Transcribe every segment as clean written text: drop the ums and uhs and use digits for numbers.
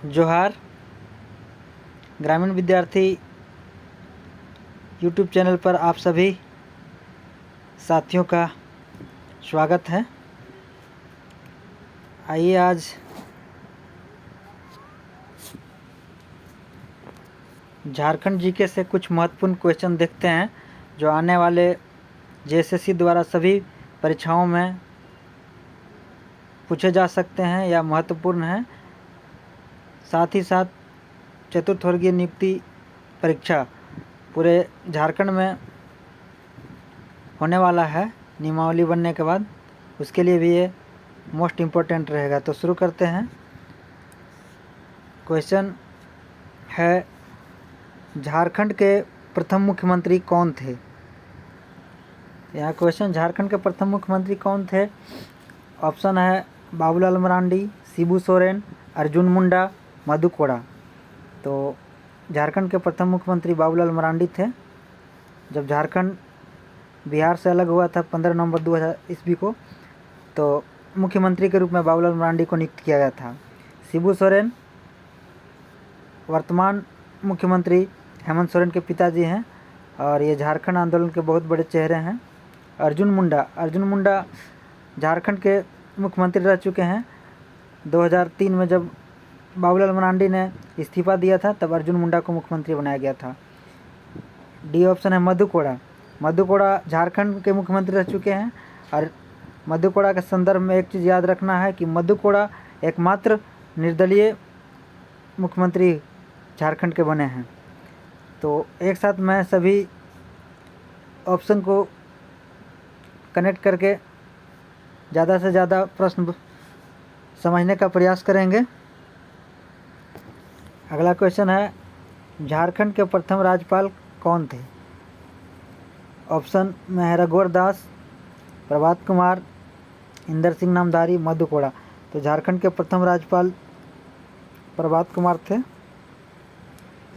जोहार। ग्रामीण विद्यार्थी यूट्यूब चैनल पर आप सभी साथियों का स्वागत है। आइए आज झारखंड जीके से कुछ महत्वपूर्ण क्वेश्चन देखते हैं जो आने वाले जेएसएससी द्वारा सभी परीक्षाओं में पूछे जा सकते हैं या महत्वपूर्ण हैं। साथ ही साथ चतुर्थवर्गीय नियुक्ति परीक्षा पूरे झारखंड में होने वाला है नियमावली बनने के बाद, उसके लिए भी ये मोस्ट इम्पोर्टेंट रहेगा। तो शुरू करते हैं। क्वेश्चन है, झारखंड के प्रथम मुख्यमंत्री कौन थे? यहाँ क्वेश्चन झारखंड के प्रथम मुख्यमंत्री कौन थे? ऑप्शन है बाबूलाल मरांडी, शिबू सोरेन, अर्जुन मुंडा, मधु कोड़ा। तो झारखंड के प्रथम मुख्यमंत्री बाबूलाल मरांडी थे। जब झारखंड बिहार से अलग हुआ था 15 नवंबर 2000 ईस्वी को, तो मुख्यमंत्री के रूप में बाबूलाल मरांडी को नियुक्त किया गया था। शिबू सोरेन वर्तमान मुख्यमंत्री हेमंत सोरेन के पिताजी हैं और ये झारखंड आंदोलन के बहुत बड़े चेहरे हैं। अर्जुन मुंडा झारखंड के मुख्यमंत्री रह चुके हैं। 2003 में जब बाबूलाल मरांडी ने इस्तीफा दिया था तब अर्जुन मुंडा को मुख्यमंत्री बनाया गया था। डी ऑप्शन है मधु कोड़ा झारखंड के मुख्यमंत्री रह चुके हैं। और मधु कोड़ा के संदर्भ में एक चीज़ याद रखना है कि मधु कोड़ा एकमात्र निर्दलीय मुख्यमंत्री झारखंड के बने हैं। तो एक साथ मैं सभी ऑप्शन को कनेक्ट करके ज़्यादा से ज़्यादा प्रश्न समझने का प्रयास करेंगे। अगला क्वेश्चन है, झारखंड के प्रथम राज्यपाल कौन थे? ऑप्शन में है रघुवर दास, प्रभात कुमार, इंदर सिंह नामधारी, मधु कोड़ा। तो झारखंड के प्रथम राज्यपाल प्रभात कुमार थे।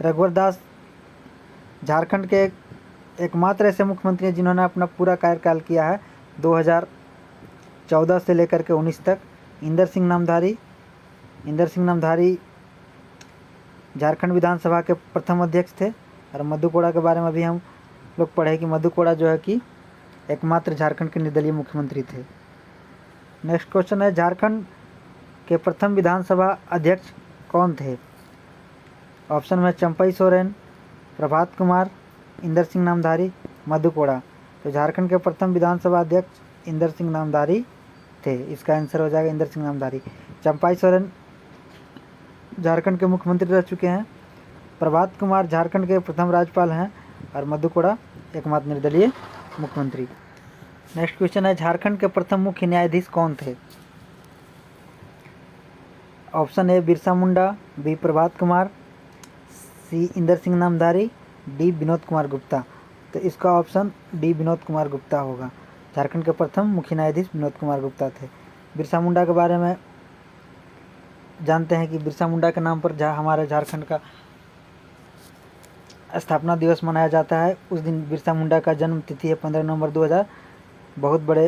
रघुवर दास झारखंड के एकमात्र ऐसे मुख्यमंत्री हैं जिन्होंने अपना पूरा कार्यकाल किया है 2014 से लेकर के 19 तक। इंदर सिंह नामधारी झारखंड विधानसभा के प्रथम अध्यक्ष थे। और मधु कोड़ा के बारे में भी हम लोग पढ़े कि मधु कोड़ा जो है कि एकमात्र झारखंड के निर्दलीय मुख्यमंत्री थे। नेक्स्ट क्वेश्चन है, झारखंड के प्रथम विधानसभा अध्यक्ष कौन थे? ऑप्शन में चंपई सोरेन, प्रभात कुमार, इंदर सिंह नामधारी, मधु कोड़ा। तो झारखंड के प्रथम विधानसभा अध्यक्ष इंदर सिंह नामधारी थे। इसका आंसर हो जाएगा इंदर सिंह नामधारी। चंपई सोरेन झारखंड के मुख्यमंत्री रह चुके हैं। प्रभात कुमार झारखंड के प्रथम राज्यपाल हैं और मधु कोड़ा एकमात्र निर्दलीय मुख्यमंत्री। नेक्स्ट क्वेश्चन है, झारखंड के प्रथम मुख्य न्यायाधीश कौन थे? Option A Birsa Munda, B Prabhat Kumar, C Inder Singh Namdhari, D Vinod Kumar Gupta. तो इसका ऑप्शन डी विनोद कुमार गुप्ता होगा। झारखंड के प्रथम मुख्य न्यायाधीश विनोद कुमार गुप्ता थे। बिरसा मुंडा के बारे में जानते हैं कि बिरसा मुंडा के नाम पर हमारे झारखंड का स्थापना दिवस मनाया जाता है। उस दिन बिरसा मुंडा का जन्म तिथि है 15 नवंबर 2000। बहुत बड़े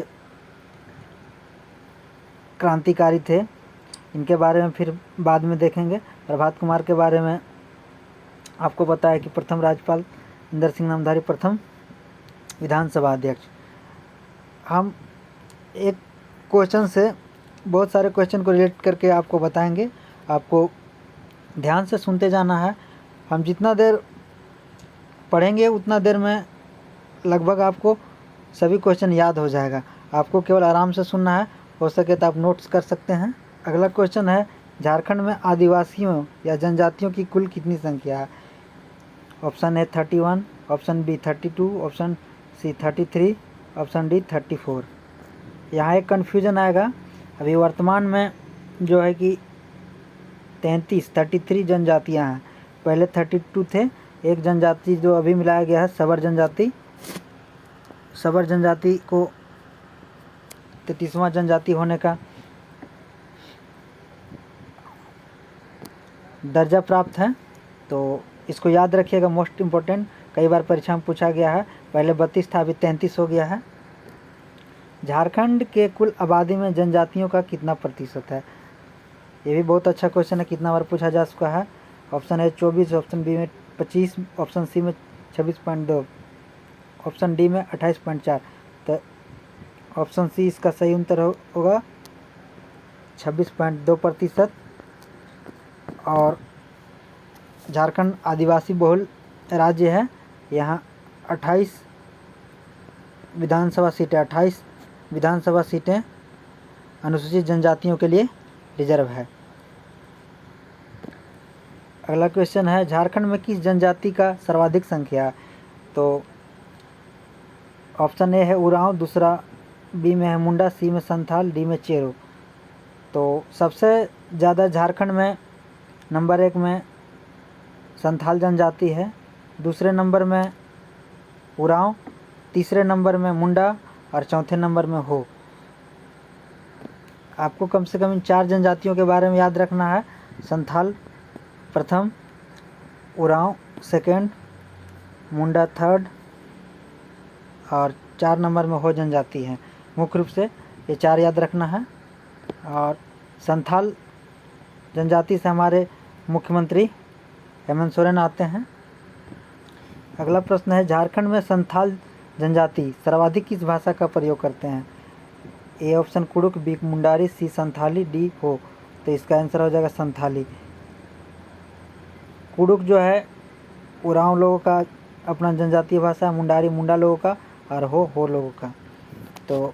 क्रांतिकारी थे। इनके बारे में फिर बाद में देखेंगे। प्रभात कुमार के बारे में आपको पता है कि प्रथम राज्यपाल इंदर सिंह नामधारी, प्रथम विधानसभा अध्यक्ष। हम एक क्वेश्चन से बहुत सारे क्वेश्चन को रिलेट करके आपको बताएंगे। आपको ध्यान से सुनते जाना है। हम जितना देर पढ़ेंगे उतना देर में लगभग आपको सभी क्वेश्चन याद हो जाएगा। आपको केवल आराम से सुनना है। हो सके तो आप नोट्स कर सकते हैं। अगला क्वेश्चन है, झारखंड में आदिवासियों या जनजातियों की कुल कितनी संख्या है? Option A 31, option B 32, option C 33, option D 34। यहाँ एक कन्फ्यूजन आएगा। अभी वर्तमान में जो है कि 33 जनजातियाँ हैं। पहले 32 थे। एक जनजाति जो अभी मिलाया गया है सबर जनजाति को 33वां जनजाति होने का दर्जा प्राप्त है। तो इसको याद रखिएगा, मोस्ट इम्पोर्टेंट। कई बार परीक्षा में पूछा गया है। पहले 32 था, अभी 33 हो गया है। झारखंड के कुल आबादी में जनजातियों का कितना प्रतिशत है? ये भी बहुत अच्छा क्वेश्चन है, कितना बार पूछा जा चुका है। ऑप्शन ए 24, ऑप्शन बी में 25, ऑप्शन सी में 26.2, ऑप्शन डी में 28.4। तो ऑप्शन सी इसका सही उत्तर होगा 26.2%। और झारखंड आदिवासी बहुल राज्य है, यहाँ 28 विधानसभा सीटें अनुसूचित जनजातियों के लिए रिजर्व है। अगला क्वेश्चन है, झारखंड में किस जनजाति का सर्वाधिक संख्या है? तो ऑप्शन ए है उरांव, दूसरा बी में है मुंडा, सी में संथाल, डी में चेरो। तो सबसे ज़्यादा झारखंड में नंबर 1 में संथाल जनजाति है, दूसरे नंबर में उरांव, तीसरे नंबर में मुंडा और चौथे नंबर में हो। आपको कम से कम इन 4 जनजातियों के बारे में याद रखना है। संथाल प्रथम, उरांव सेकंड, मुंडा थर्ड और 4 नंबर में हो जनजाति है। मुख्य रूप से ये 4 याद रखना है। और संथाल जनजाति से हमारे मुख्यमंत्री हेमंत सोरेन आते हैं। अगला प्रश्न है, झारखंड में संथाल जनजाति सर्वाधिक किस भाषा का प्रयोग करते हैं? A option Kurukh, B Mundari, C Santhali, D Ho. तो इसका आंसर हो जाएगा संथाली। कुड़ुक जो है उरांव लोगों का अपना जनजातीय भाषा है, मुंडारी मुंडा लोगों का और हो लोगों का। तो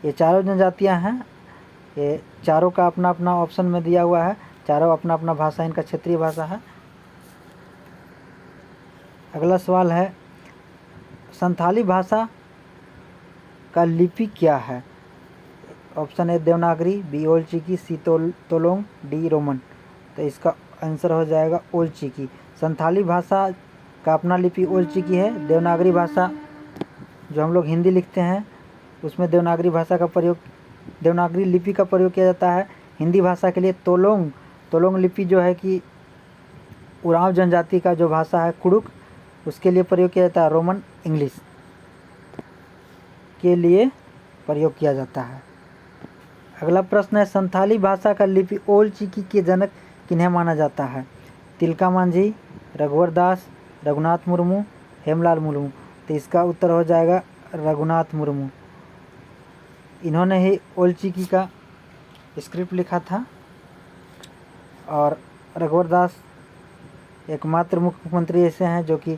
ये चारों जनजातियां हैं, ये चारों का अपना अपना ऑप्शन में दिया हुआ है, चारों अपना अपना भाषा इनका क्षेत्रीय भाषा है। अगला सवाल है, संथाली भाषा का लिपि क्या है? Option A Devanagari, B Ol Chiki, C Tolong, D Roman. तो इसका आंसर हो जाएगा ओल्ड चिकी। संथाली भाषा का अपना लिपि ओल्ड चिकी है। देवनागरी भाषा जो हम लोग हिंदी लिखते हैं उसमें देवनागरी लिपि का प्रयोग किया जाता है। हिंदी भाषा के लिए तोलोंग लिपि जो है कि उरांव जनजाति का जो भाषा है कुड़ुक, उसके लिए प्रयोग किया जाता है। रोमन इंग्लिश के लिए प्रयोग किया जाता है। अगला प्रश्न है, संथाली भाषा का लिपि ओल्ड चिकी के जनक किन्हें माना जाता है? तिलका मांझी, रघुवर दास, रघुनाथ मुर्मू, हेमलाल मुर्मू। तो इसका उत्तर हो जाएगा रघुनाथ मुर्मू। इन्होंने ही ओल्ड चिकी का स्क्रिप्ट लिखा था। और रघुवर दास एकमात्र मुख्यमंत्री ऐसे हैं जो कि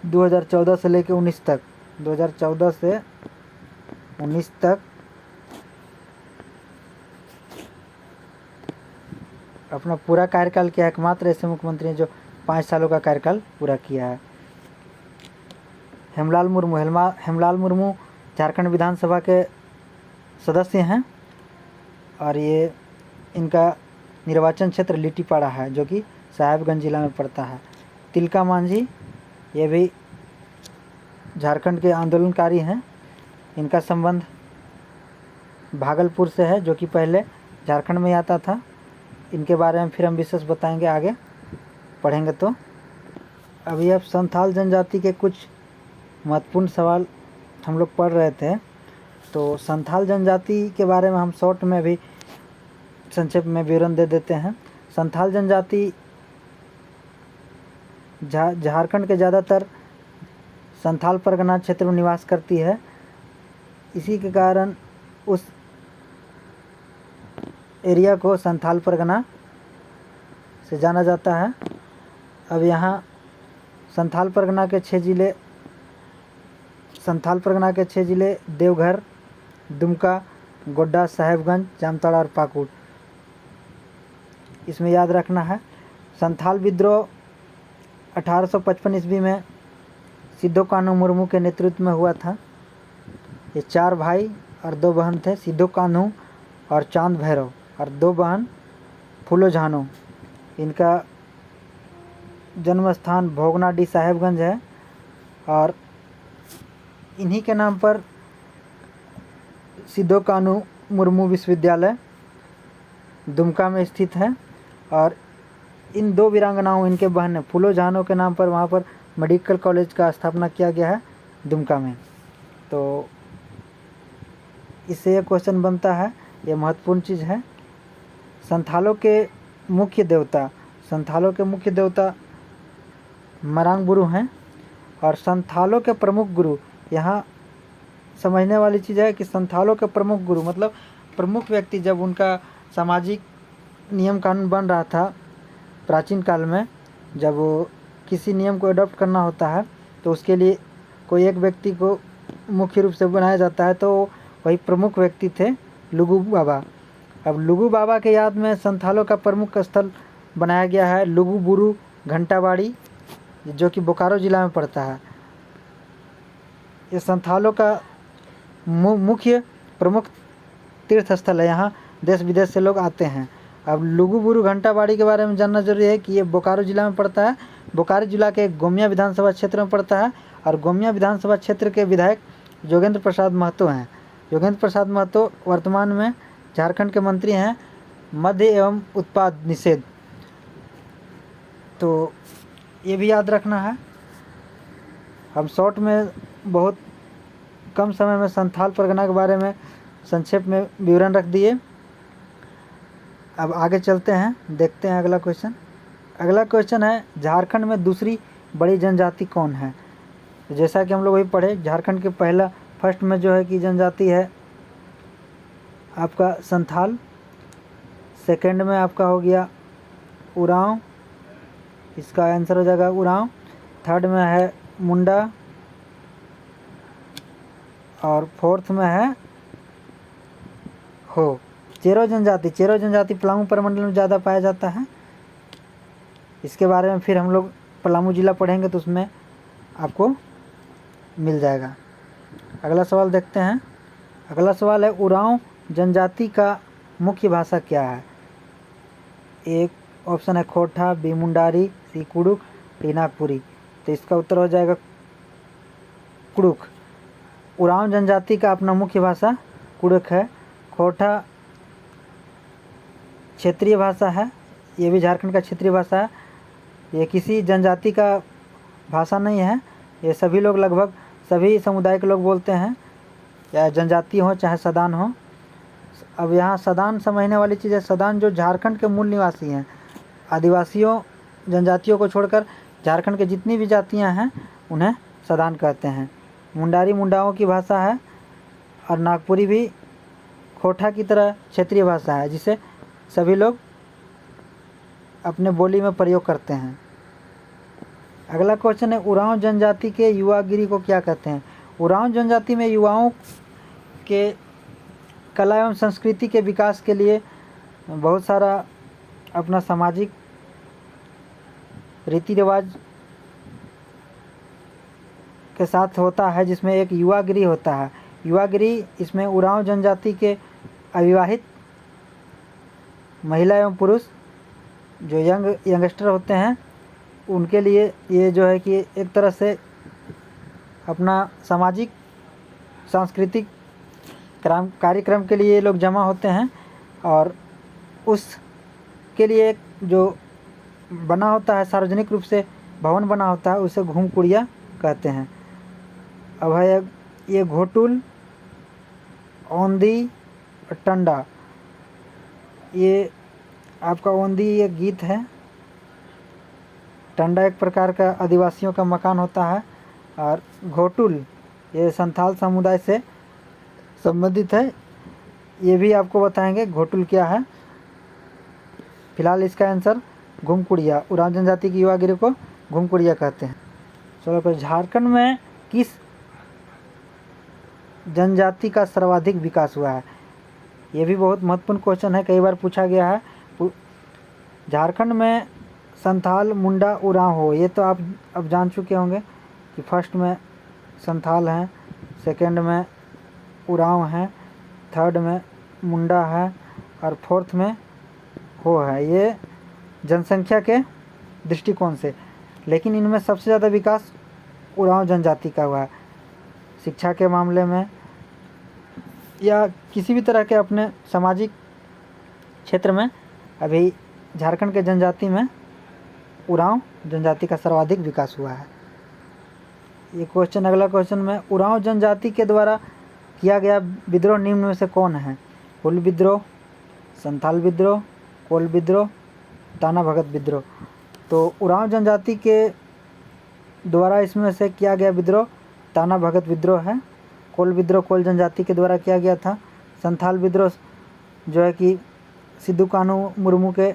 2014 से लेकर 19 तक 2014 से 19 तक अपना पूरा कार्यकाल किया, एकमात्र ऐसे मुख्यमंत्री हैं जो 5 सालों का कार्यकाल पूरा किया है। हेमलाल मुर्मू झारखंड विधानसभा के सदस्य हैं और ये इनका निर्वाचन क्षेत्र लिट्टीपाड़ा है जो कि साहेबगंज जिला में पड़ता है। तिलका मांझी ये भी झारखंड के आंदोलनकारी हैं। इनका संबंध भागलपुर से है जो कि पहले झारखंड में आता था। इनके बारे में फिर हम विशेष बताएंगे, आगे पढ़ेंगे। तो अभी अब संथाल जनजाति के कुछ महत्वपूर्ण सवाल हम लोग पढ़ रहे थे। तो संथाल जनजाति के बारे में हम शॉर्ट में भी संक्षेप में विवरण दे देते हैं। संथाल जनजाति झारखंड के ज़्यादातर संथाल परगना क्षेत्र में निवास करती है। इसी के कारण उस एरिया को संथाल परगना से जाना जाता है। अब यहाँ संथाल परगना के 6 जिले देवघर, दुमका, गोड्डा, साहेबगंज, जामताड़ा और पाकुड़। इसमें याद रखना है, संथाल विद्रोह 1855 ईस्वी में सिद्धो कान्हू मुर्मू के नेतृत्व में हुआ था। ये 4 भाई और 2 बहन थे, सिद्धो कान्हू और चांद भैरव, और 2 बहन फूलो झानो। इनका जन्म स्थान भोगनाडीह साहेबगंज है और इन्हीं के नाम पर सिद्धो कान्हू मुर्मू विश्वविद्यालय दुमका में स्थित है। और इन 2 वीरांगनाओं, इनके बहन ने फूलो झानो के नाम पर वहाँ पर मेडिकल कॉलेज का स्थापना किया गया है दुमका में। तो इससे यह क्वेश्चन बनता है ये महत्वपूर्ण चीज़ है। संथालों के मुख्य देवता मरांग गुरु हैं। और संथालों के प्रमुख गुरु, यहाँ समझने वाली चीज़ है कि संथालों के प्रमुख गुरु मतलब प्रमुख व्यक्ति, जब उनका सामाजिक नियम कानून बन रहा था प्राचीन काल में, जब वो किसी नियम को अडॉप्ट करना होता है तो उसके लिए कोई एक व्यक्ति को मुख्य रूप से बनाया जाता है, तो वही प्रमुख व्यक्ति थे लुगु बाबा। अब लुगु बाबा के याद में संथालों का प्रमुख स्थल बनाया गया है लुगु बुरु घंटाबाड़ी, जो कि बोकारो जिला में पड़ता है। ये संथालों का मुख्य प्रमुख तीर्थ स्थल है, यहाँ देश विदेश से लोग आते हैं। अब लुगु बुरु घंटाबाड़ी के बारे में जानना जरूरी है कि ये बोकारो जिला में पड़ता है। बोकारो जिला के गोमिया विधानसभा क्षेत्र में पड़ता है और गोमिया विधानसभा क्षेत्र के विधायक योगेंद्र प्रसाद महतो हैं। योगेंद्र प्रसाद महतो वर्तमान में झारखंड के मंत्री हैं मद्य एवं उत्पाद निषेध। तो ये भी याद रखना है। हम शॉर्ट में बहुत कम समय में संथाल परगना के बारे में संक्षेप में विवरण रख दिए। अब आगे चलते हैं, देखते हैं अगला क्वेश्चन। अगला क्वेश्चन है झारखंड में दूसरी बड़ी जनजाति कौन है। तो जैसा कि हम लोग वही पढ़े, झारखंड के फर्स्ट में जो है कि जनजाति है आपका संथाल, सेकंड में आपका हो गया उरांव, इसका आंसर हो जाएगा उरांव। थर्ड में है मुंडा और फोर्थ में है हो। चेरो जनजाति पलामू प्रमंडल में ज़्यादा पाया जाता है। इसके बारे में फिर हम लोग पलामू जिला पढ़ेंगे तो उसमें आपको मिल जाएगा। अगला सवाल देखते हैं। अगला सवाल है उरांव जनजाति का मुख्य भाषा क्या है। एक ऑप्शन है खोटा, बी मुंडारी, सी कुड़ुक, डी नागपुरी। तो इसका उत्तर हो जाएगा कुड़ुक। उरांव जनजाति का अपना मुख्य भाषा कुड़ुक है। खोटा क्षेत्रीय भाषा है, ये भी झारखंड का क्षेत्रीय भाषा है। ये किसी जनजाति का भाषा नहीं है, ये सभी लोग लगभग सभी समुदाय के लोग बोलते हैं, या जनजाति हो चाहे सदान हो। अब यहाँ सदान समझने वाली चीज़ है, सदान जो झारखंड के मूल निवासी हैं, आदिवासियों जनजातियों को छोड़कर झारखंड के जितनी भी जातियाँ हैं उन्हें सदान कहते हैं। मुंडारी मुंडाओं की भाषा है और नागपुरी भी खोटा की तरह क्षेत्रीय भाषा है, जिसे सभी लोग अपने बोली में प्रयोग करते हैं। अगला क्वेश्चन है उरांव जनजाति के युवागिरी को क्या कहते हैं। उरांव जनजाति में युवाओं के कला एवं संस्कृति के विकास के लिए बहुत सारा अपना सामाजिक रीति रिवाज के साथ होता है, जिसमें एक युवागिरी होता है। युवागिरी इसमें उरांव जनजाति के अविवाहित महिला एवं पुरुष जो यंगस्टर होते हैं उनके लिए ये जो है कि एक तरह से अपना सामाजिक सांस्कृतिक कार्यक्रम के लिए लोग जमा होते हैं, और उसके लिए एक जो बना होता है सार्वजनिक रूप से भवन बना होता है उसे घूम कुड़िया कहते हैं। अब है ये घोटुल, औंधी, टंडा। ये आपका औंधी ये गीत है, टंडा एक प्रकार का आदिवासियों का मकान होता है, और घोटुल ये संथाल समुदाय से संबंधित है। ये भी आपको बताएंगे घोटुल क्या है। फिलहाल इसका आंसर घुमकुड़िया, उरांव जनजाति की युवागिरी को घुमकुड़िया कहते हैं। चलो फिर झारखंड में किस जनजाति का सर्वाधिक विकास हुआ है। ये भी बहुत महत्वपूर्ण क्वेश्चन है, कई बार पूछा गया है। झारखंड में संथाल, मुंडा, उरांव हो, ये तो आप अब जान चुके होंगे कि फर्स्ट में संथाल हैं, सेकंड में उरांव हैं, थर्ड में मुंडा है और फोर्थ में हो है। ये जनसंख्या के दृष्टिकोण से, लेकिन इनमें सबसे ज़्यादा विकास उरांव जनजाति का हुआ है। शिक्षा के मामले में या किसी भी तरह के अपने सामाजिक क्षेत्र में अभी झारखंड के जनजाति में उरांव जनजाति का सर्वाधिक विकास हुआ है। ये अगला क्वेश्चन में उरांव जनजाति के द्वारा किया गया विद्रोह निम्न में से कौन है। हुल विद्रोह, संथाल विद्रोह, कोल विद्रोह, ताना भगत विद्रोह। तो उरांव जनजाति के द्वारा इसमें से किया गया विद्रोह ताना भगत विद्रोह है। कोल विद्रोह कोल जनजाति के द्वारा किया गया था। संथाल विद्रोह जो है कि सिद्धू कानू मुर्मू के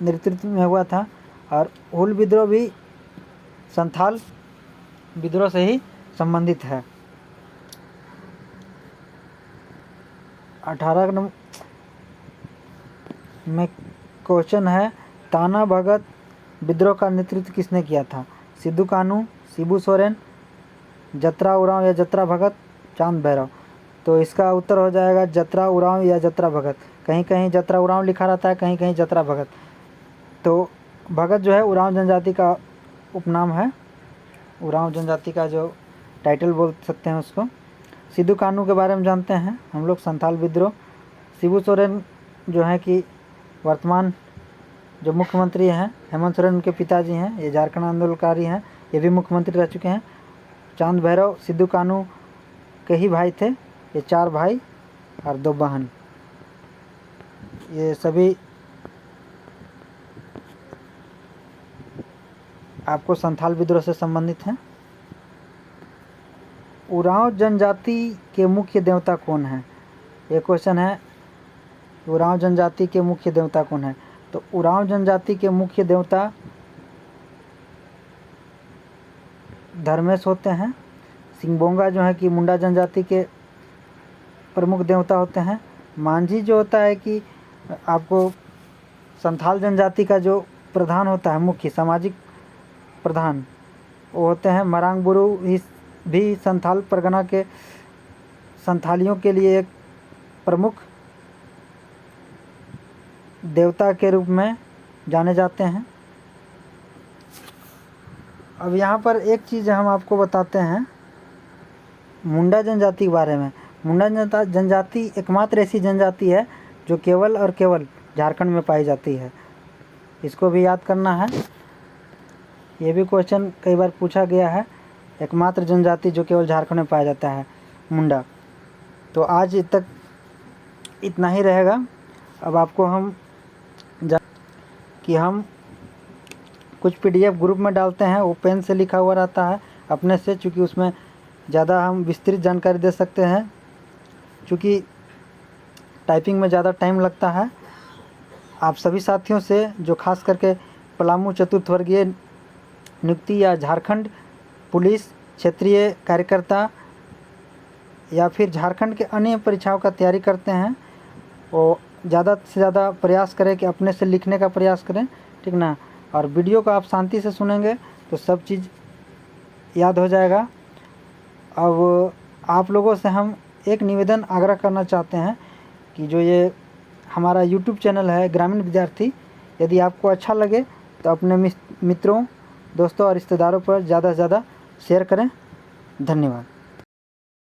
नेतृत्व में हुआ था। और हुल विद्रोह भी संथाल विद्रोह से ही संबंधित है। 18 नंबर में क्वेश्चन है, ताना भगत विद्रोह का नेतृत्व किसने किया था? सिद्धू कानू, शिबू सोरेन, जतरा उरांव या जतरा भगत, चांद भैरव। तो इसका उत्तर हो जाएगा जतरा उरांव या जतरा भगत। कहीं कहीं जतरा उरांव लिखा रहता है, कहीं कहीं जतरा भगत। तो भगत जो है उरांव जनजाति का उपनाम है, उरांव जनजाति का जो टाइटल बोल सकते हैं उसको। सिद्धू कानू के बारे में जानते हैं हम लोग, संथाल विद्रोह। शिबू सोरेन जो है कि वर्तमान जो मुख्यमंत्री हैं, हेमंत सोरेन उनके पिताजी हैं, ये झारखंड आंदोलनकारी हैं, ये भी मुख्यमंत्री रह चुके हैं। चांद भैरव सिद्धू कानू के ही भाई थे, ये 4 भाई और 2 बहन, ये सभी आपको संथाल विद्रोह से संबंधित हैं। उरांव जनजाति के मुख्य देवता कौन है? ये क्वेश्चन है, उरांव जनजाति के मुख्य देवता कौन है? तो उरांव जनजाति के मुख्य देवता धर्मेश होते हैं। सिंगबोंगा जो है कि मुंडा जनजाति के प्रमुख देवता होते हैं। मांझी जो होता है कि आपको संथाल जनजाति का जो प्रधान होता है, मुख्य सामाजिक प्रधान, वो होते हैं। मरांग बुरु भी संथाल परगना के संथालियों के लिए एक प्रमुख देवता के रूप में जाने जाते हैं। अब यहाँ पर एक चीज़ हम आपको बताते हैं मुंडा जनजाति के बारे में। मुंडा जनजाति एकमात्र ऐसी जनजाति है जो केवल और केवल झारखंड में पाई जाती है, इसको भी याद करना है। ये भी क्वेश्चन कई बार पूछा गया है, एकमात्र जनजाति जो केवल झारखंड में पाया जाता है, मुंडा। तो आज तक इतना ही रहेगा। अब आपको हम कि हम कुछ PDF ग्रुप में डालते हैं, वो पेन से लिखा हुआ रहता है अपने से, चूँकि उसमें ज़्यादा हम विस्तृत जानकारी दे सकते हैं, चूँकि टाइपिंग में ज़्यादा टाइम लगता है। आप सभी साथियों से जो खास करके पलामू चतुर्थ वर्गीय नियुक्ति या झारखंड पुलिस क्षेत्रीय कार्यकर्ता या फिर झारखंड के अन्य परीक्षाओं का तैयारी करते हैं, वो ज़्यादा से ज़्यादा प्रयास करें कि अपने से लिखने का प्रयास करें, ठीक ना। और वीडियो को आप शांति से सुनेंगे तो सब चीज़ याद हो जाएगा। अब आप लोगों से हम एक निवेदन आग्रह करना चाहते हैं कि जो ये हमारा YouTube चैनल है ग्रामीण विद्यार्थी, यदि आपको अच्छा लगे तो अपने मित्रों, दोस्तों और रिश्तेदारों पर ज़्यादा से ज़्यादा शेयर करें। धन्यवाद।